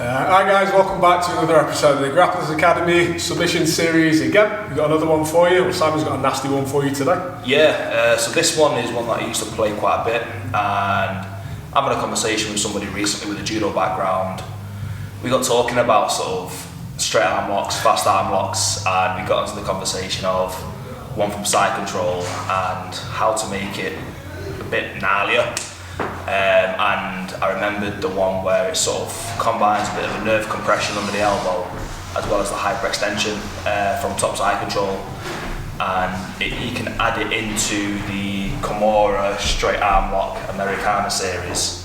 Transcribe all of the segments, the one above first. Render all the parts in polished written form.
Hi guys, welcome back to another episode of the Grapplers Academy submission series again. We've got another one for you. Well, Simon's got a nasty one for you today. Yeah, so this one is one that I used to play quite a bit, and having a conversation with somebody recently with a judo background, we got talking about sort of straight arm locks, fast arm locks, and we got into the conversation of one from side control and how to make it a bit gnarlier. And I remembered the one where it sort of combines a bit of a nerve compression under the elbow as well as the hyperextension from top side control, and you can add it into the Kimura straight arm lock Americana series,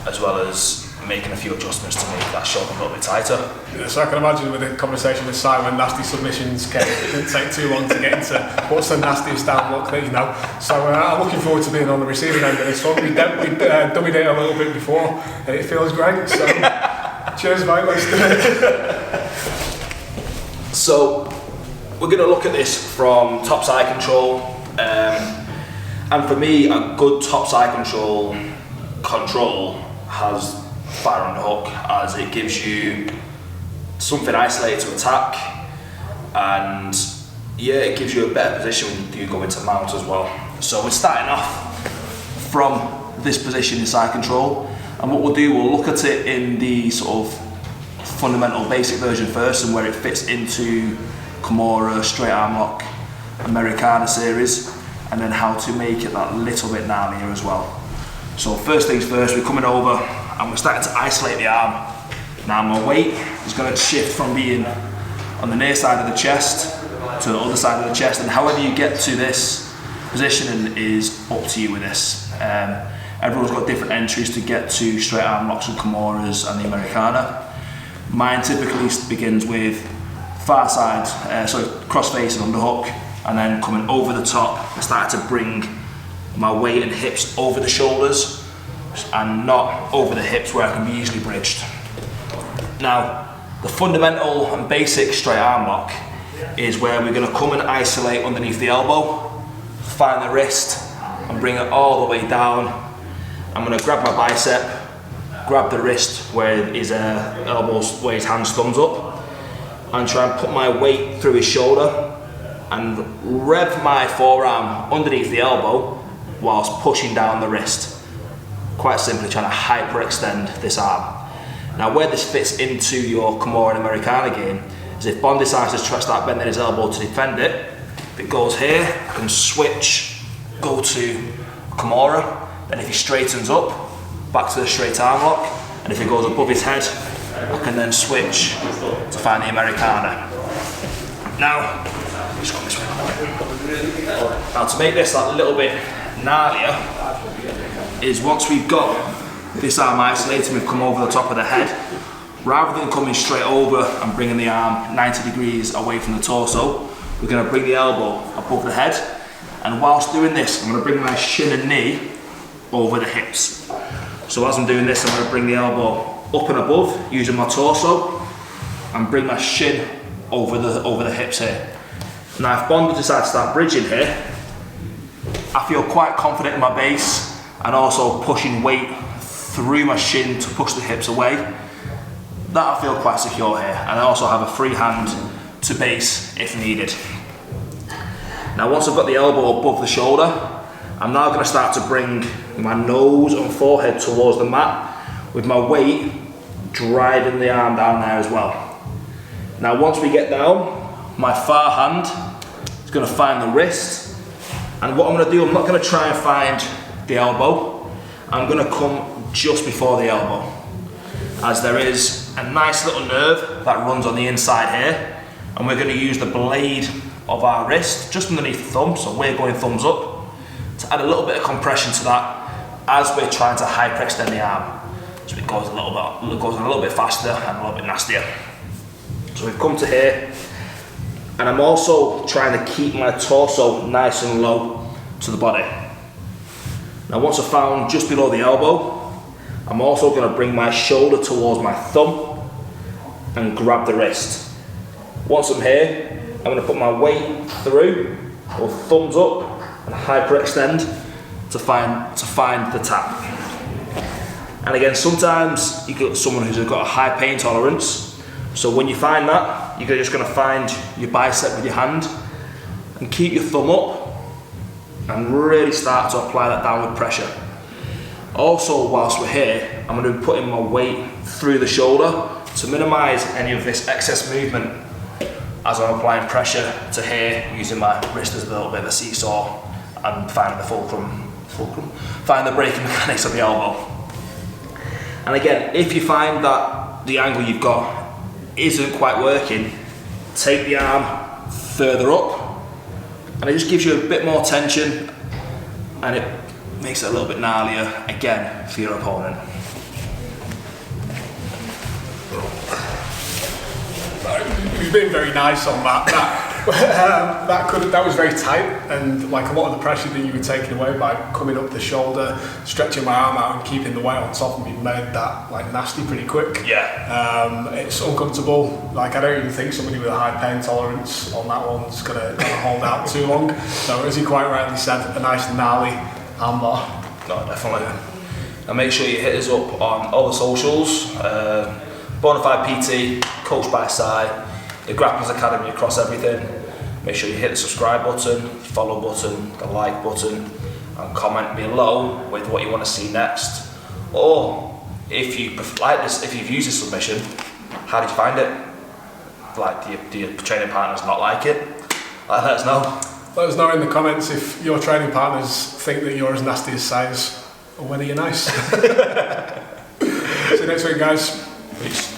as well as making a few adjustments to make that shoulder a little bit tighter. Yeah, so I can imagine with the conversation with Simon, nasty submissions came. It didn't take too long to get into what's the nastiest arm lock that you know. So I'm looking forward to being on the receiving end of this one. We dummied it a little bit before, and it feels great. So cheers, mate. Let's do it. So we're going to look at this from top side control, and for me, a good top side control has fire on the hook, as it gives you something isolated to attack, and yeah, it gives you a better position when you go into mount as well. So we're starting off from this position in side control, and what we'll do, we'll look at it in the sort of fundamental basic version first and where it fits into Kimura straight arm lock Americana series, and then how to make it that little bit gnarlier as well. So first things first, we're coming over and we're starting to isolate the arm. Now my weight is going to shift from being on the near side of the chest to the other side of the chest, and however you get to this positioning is up to you with this. Everyone's got different entries to get to straight arm locks and Kimuras and the Americana. Mine typically begins with far side, cross face and underhook, and then coming over the top, I start to bring my weight and hips over the shoulders and not over the hips where I can be easily bridged. Now, the fundamental and basic straight arm lock is where we're going to come and isolate underneath the elbow, find the wrist and bring it all the way down. I'm going to grab my bicep, grab the wrist where his elbows, where his hand's thumbs up, and try and put my weight through his shoulder and rev my forearm underneath the elbow whilst pushing down the wrist. Quite simply trying to hyperextend this arm. Now where this fits into your Kimura and Americana game is if Bond decides to start bending his elbow to defend it, if it goes here, I can switch, go to Kimura, then if he straightens up, back to the straight arm lock, and if it goes above his head, I can then switch to find the Americana. Now, just go this way. Now to make this that little bit gnarlier, is once we've got this arm isolated, we've come over the top of the head, rather than coming straight over and bringing the arm 90 degrees away from the torso, we're going to bring the elbow above the head, and whilst doing this, I'm going to bring my shin and knee over the hips. So as I'm doing this, I'm going to bring the elbow up and above using my torso and bring my shin over the hips here. Now if Bond decides to start bridging here, I feel quite confident in my base and also pushing weight through my shin to push the hips away. That I feel quite secure here, and I also have a free hand to base if needed. Now once I've got the elbow above the shoulder, I'm now going to start to bring my nose and forehead towards the mat with my weight driving the arm down there as well. Now once we get down, my far hand is going to find the wrist, and what I'm going to do, I'm not going to try and find the elbow, I'm going to come just before the elbow, as there is a nice little nerve that runs on the inside here, and we're going to use the blade of our wrist just underneath the thumb, so we're going thumbs up, to add a little bit of compression to that as we're trying to hyperextend the arm, so it goes a little bit faster and a little bit nastier. So we've come to here, and I'm also trying to keep my torso nice and low to the body. Now once I've found just below the elbow, I'm also going to bring my shoulder towards my thumb and grab the wrist. Once I'm here, I'm going to put my weight through, or thumbs up, and hyperextend to find the tap. And again, sometimes you get someone who's got a high pain tolerance. So when you find that, you're just going to find your bicep with your hand and keep your thumb up and really start to apply that downward pressure. Also, whilst we're here, I'm going to be putting my weight through the shoulder to minimise any of this excess movement as I'm applying pressure to here, using my wrist as a little bit of a seesaw and finding the fulcrum, finding the braking mechanics of the elbow. And again, if you find that the angle you've got isn't quite working, take the arm further up, and it just gives you a bit more tension, and it makes it a little bit gnarlier again for your opponent. He's been very nice on that. That was very tight, and like a lot of the pressure that you were taking away by coming up the shoulder, stretching my arm out and keeping the weight on top of me made that like nasty pretty quick. Yeah. It's uncomfortable. Like I don't even think somebody with a high pain tolerance on that one's gonna hold out too long. So as he quite rightly said, a nice gnarly armbar. No, definitely. And make sure you hit us up on all the socials. Bonafide PT, coached by Si, the Grapplers Academy across everything. Make sure you hit the subscribe button, follow button, the like button, and comment below with what you want to see next. Or if you like this, if you've used this submission, how did you find it? Like, do your training partners not like it? Let us know. Let us know in the comments if your training partners think that you're as nasty as size, or whether you're nice. See you next week, guys. Peace.